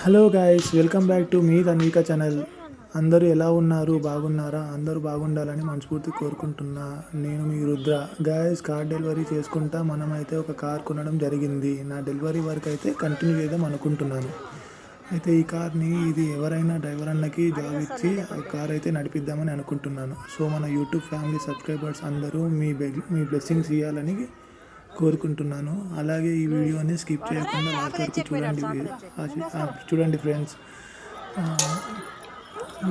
Hello guys, welcome back to me Tanvika channel. అందరూ ఎలా ఉన్నారు? బాగున్నారా? అందరూ బాగుండాలని మనస్ఫూర్తి కోరుకుంటున్నా. నేను మీ రుద్ర. గాయ్స్, కార్ డెలివరీ చేసుకుంటా మనమైతే ఒక కార్ కొనడం జరిగింది. నా డెలివరీ వర్క్ అయితే కంటిన్యూ చేద్దాం అనుకుంటున్నాను. అయితే ఈ కార్ని ఎవరైనా డ్రైవర్ అన్నకి జాబ్ ఇచ్చి ఆ కార్ అయితే నడిపిద్దామని అనుకుంటున్నాను. సో మన యూట్యూబ్ ఫ్యామిలీ సబ్స్క్రైబర్స్ అందరూ మీ బ్లెస్సింగ్స్ ఇవ్వాలని కోరుకుంటున్నాను. అలాగే ఈ వీడియోని స్కిప్ చేయకుండా లాస్ట్ వరకు చూడండి ఫ్రెండ్స్.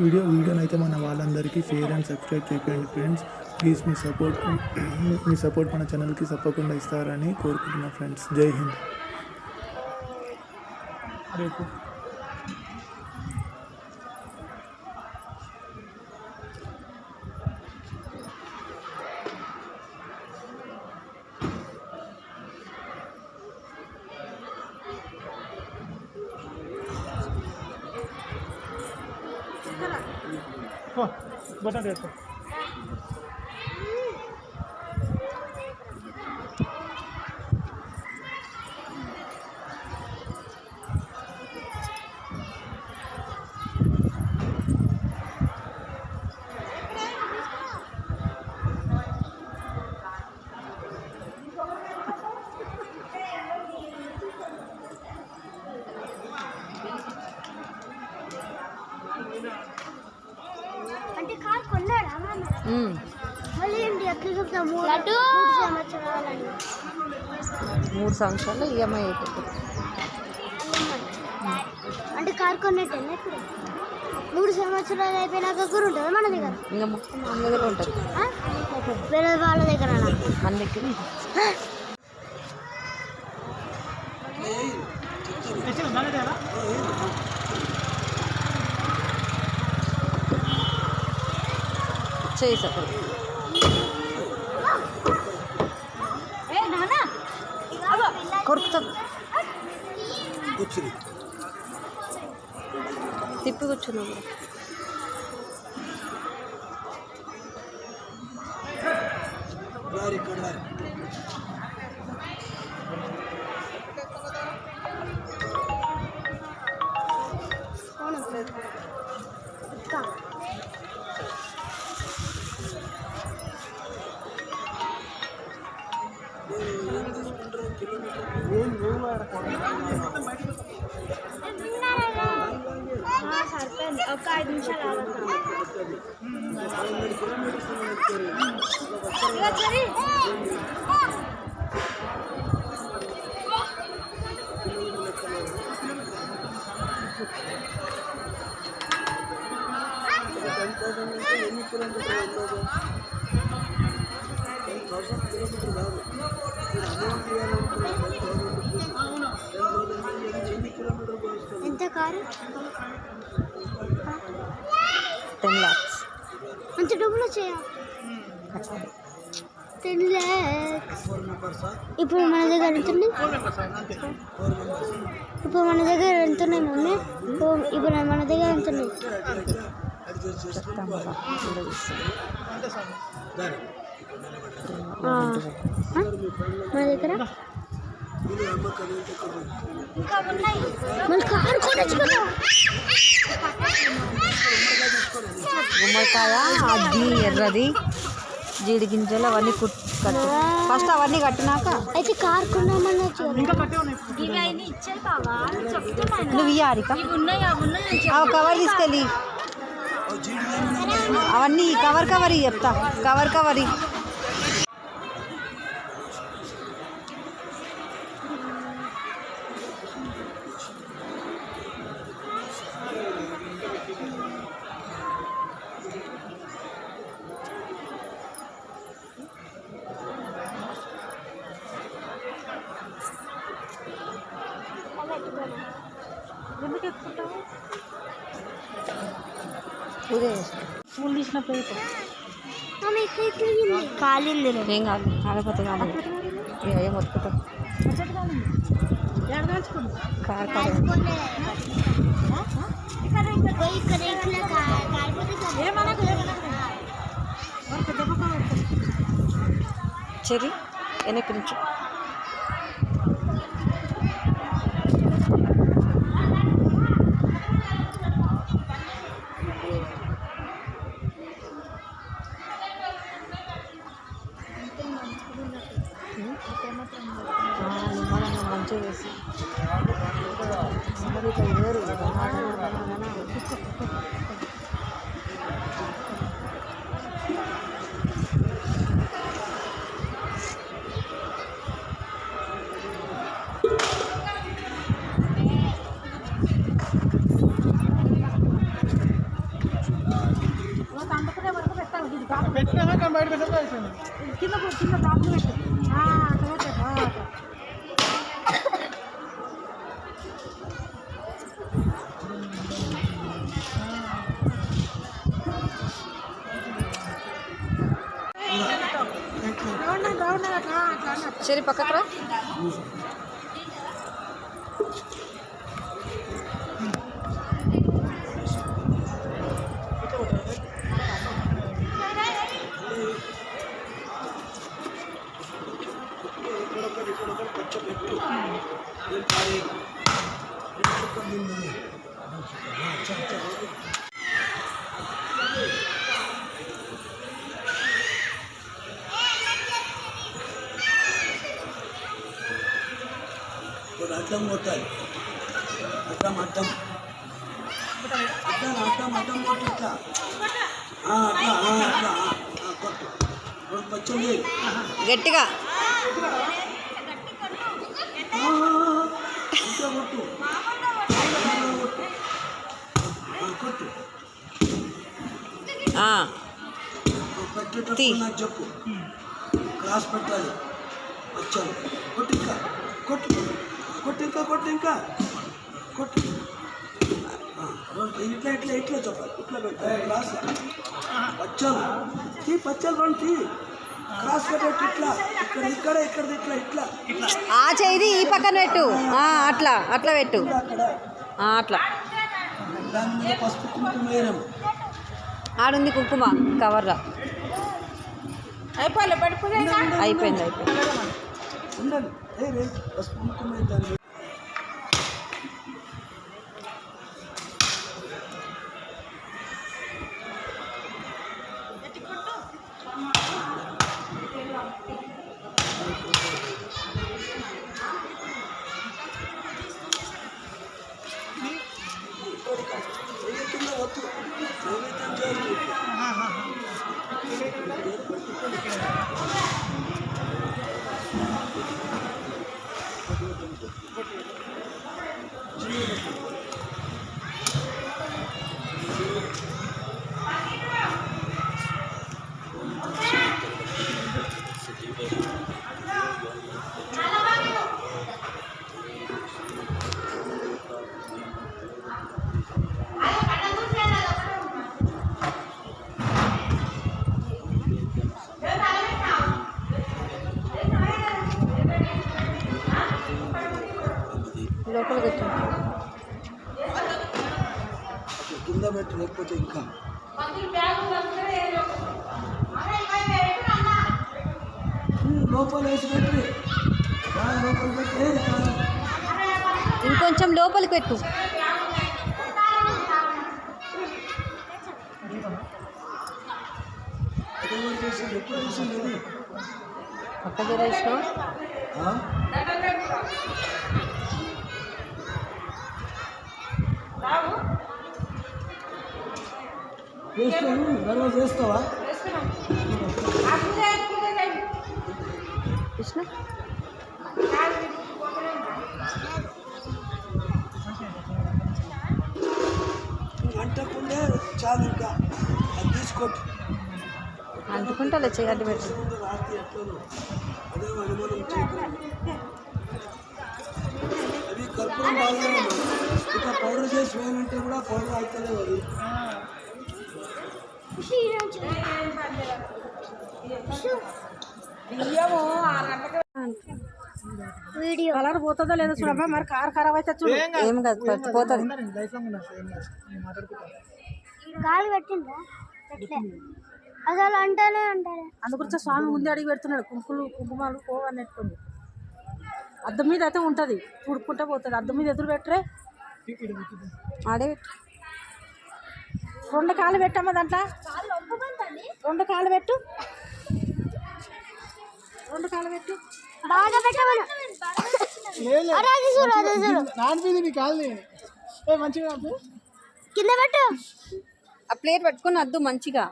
వీడియోని అయితే మన వాళ్ళందరికీ షేర్ అండ్ సబ్స్క్రైబ్ చేయండి ఫ్రెండ్స్. ప్లీజ్ మీ సపోర్ట్ మన ఛానల్కి తప్పకుండా ఇస్తారని కోరుకుంటున్నా ఫ్రెండ్స్. జై హింద్. बता देते అంటే కార్ కొన్నాడా మళ్ళీ ఏంటి అట్లా చెప్తా 3 సంవత్సరాలు ఈఎంఐ అయిపోతుంది. అంటే కార్ కొన్నట్టేనా ఇప్పుడు 3 సంవత్సరాలు అయిపోయినాక కూడా ఉంటుంది మన దగ్గర? ఇంకా మొత్తం మన దగ్గర ఉంటుంది. వేరే వాళ్ళ దగ్గర మన దగ్గర చేసారు. కొరుకుతాం, తిప్పి కూర్చున్నాము. ఒక 5 నిమిషాలు ఎంత కారు? 10 lakhs. అంత డబ్బులు వచ్చాయా? 10 lakhs. ఇప్పుడు మన దగ్గర ఎంత ఉంది? ఇప్పుడు మన దగ్గర ఎంత ఉన్నాయి మమ్మీ? ఇప్పుడు మన దగ్గర ఎంత ఉన్నాయి? మన దగ్గర మళ్ళీ కారు కొనొచ్చు కదా. గుమ్మడికాయ, అది ఎర్రది, జీడి గింజలు అవన్నీ కట్టు. ఫస్ట్ అవన్నీ కట్టినాక అయితే కారు కొన్నామన్నా నువ్వు ఇయ్యారిక కవర్ తీసుకెళ్ళి అవన్నీ కవర్ చెప్తా. కవర్ పూలు తీసినప్పుడు కాలింది. ఏం కాదు, కాకపోతే కాదు ఏం వత్తుకుంటాం. కార్ చెరి వెనక్కి నుంచి ఇట్లా వేరు కింద కింద ప్రాబ్లం పెట్టు సరే పక్కకు రా అడ్డం కొట్టాలి అడ్డం అడ్డం అడ్డం అడ్డం అడ్డం కొట్టు ఇట్లా అట్లా అట్లా కొట్టు రెండు పచ్చడి గట్టిగా ఇంకా కొట్టు కొట్టు పెట్టేటప్పుడు నాకు చెప్పు క్రాస్ పెట్టాలి వచ్చాను కొట్టు ఇంకా కొట్టు కొట్టు ఇంకా కొట్టు ఇంకా కొట్టు ఇట్లా ఇట్లా ఇట్లా చెప్పాలి ఇట్లా పెట్టాలి క్రాస్ వచ్చాను తీ పచ్చలు రెండు తీ క్రాస్ పెట్టేట్టు ఇట్లా ఇక్కడ ఇక్కడ ఇక్కడ ఇట్లా ఇట్లా ఆ చేయి ఈ పక్కన పెట్టు అట్లా అట్లా పెట్టు అక్కడ అట్లా దాని మీద పసుపు కుంకుమ వేయడం ఆడుంది కుంకుమ కవర్లో అయిపోయింది అయిపోయింది ఉండాలి ఏ రే పసుపు కుంకుమ వేద్దాం లోపలికి వచ్చి కింద పెట్టి లేకపోతే ఇంకా లోపల వేసి పెట్టి లోపల పెట్టి ఇంకొంచెం లోపలికి పెట్టు ఎప్పుడు చేసింది పక్క జరేసినావు చేస్తాను దర్వాజ చేస్తావా కృష్ణ అంటకుండే చాలు ఇంకా అది తీసుకోట్టు అంటుకుంటా చేయాలి పెట్టి రాత్రి ఎట్లను అదే అనుమానం చేయకూడదు అది కర్పూరం బాగా ఇంకా పౌడర్ చేసి వేయాలంటే కూడా పౌడర్ అవుతలేదు అది వీడియో కలర్ పోతుందో లేదో చూడమ్మా మరి కారు ఖరాబ్ అయితే చూడు ఏం కాదు పోతుంది గాలి పెట్టిందా అసలు అంటానే అంటారు అందుగురించి స్వామి ముందే అడిగి పెడుతున్నాడు కుంకుమాలు పోవని నెట్టుకుంది అద్దం మీద అయితే ఉంటుంది తుడుకుంటా పోతుంది అద్దం మీద ఎదురు పెట్టరే ఆడే రెండు కాళ్ళు పెట్టమ్మా దాంట్లో రెండు కాళ్ళు పెట్టు బాగా పెట్టమను నాన్ మీద నీ కాళ్ళని కింద పెట్టు. ఆ ప్లేట్ పట్టుకొని అద్దు మంచిగా,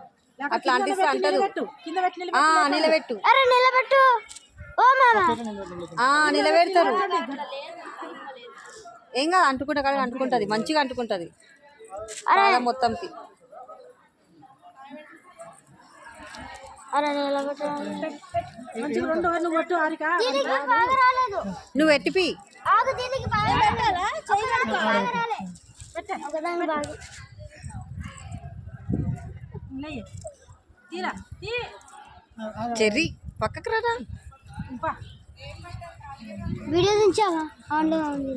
అట్లా అంటిస్తే అంటదు. కింద పెట్టి నిలబెట్టు. అరే నిలబెట్టు. ఓ మామ నిలబెడతారు. ఏం కాదు, అంటుకుంటది మంచిగా అంటుకుంటది మొత్తంకి. అరే నిలబెట్టు. మంచిగా రెండు నువ్వు పట్టు హారిక. దీనికి బాగా రాలేదు. నువ్వు ఎట్టిపి. ఆగు, దీనికి బాగా పెట్టాలా? చేయగలుగుతా. బాగా రాలే. ఒకదానికి బాగా. తీరా చెర్రీ పక్కకు రారా. వీడియో దించావా? ఆన్లో ఉంది.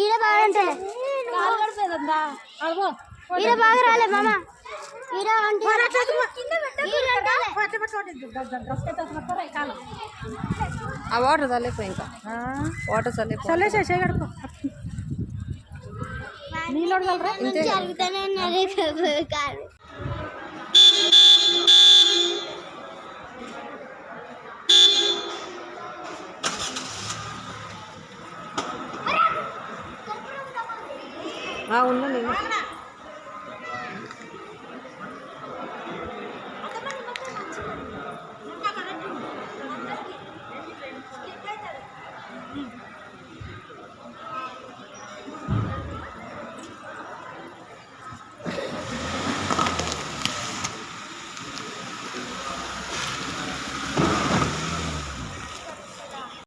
ఈడ బాగుంటాయి. ఈడ బాగా రాలే మామ. ఈడ అంటే ఆ వాటర్ చల్లేపోయి, ఇంకా వాటర్ చల్లేపో. చల్లేసే చేయగడుకో. నీళ్ళు జరుగుతూనే ఉన్నది కాదు. ఉండండి.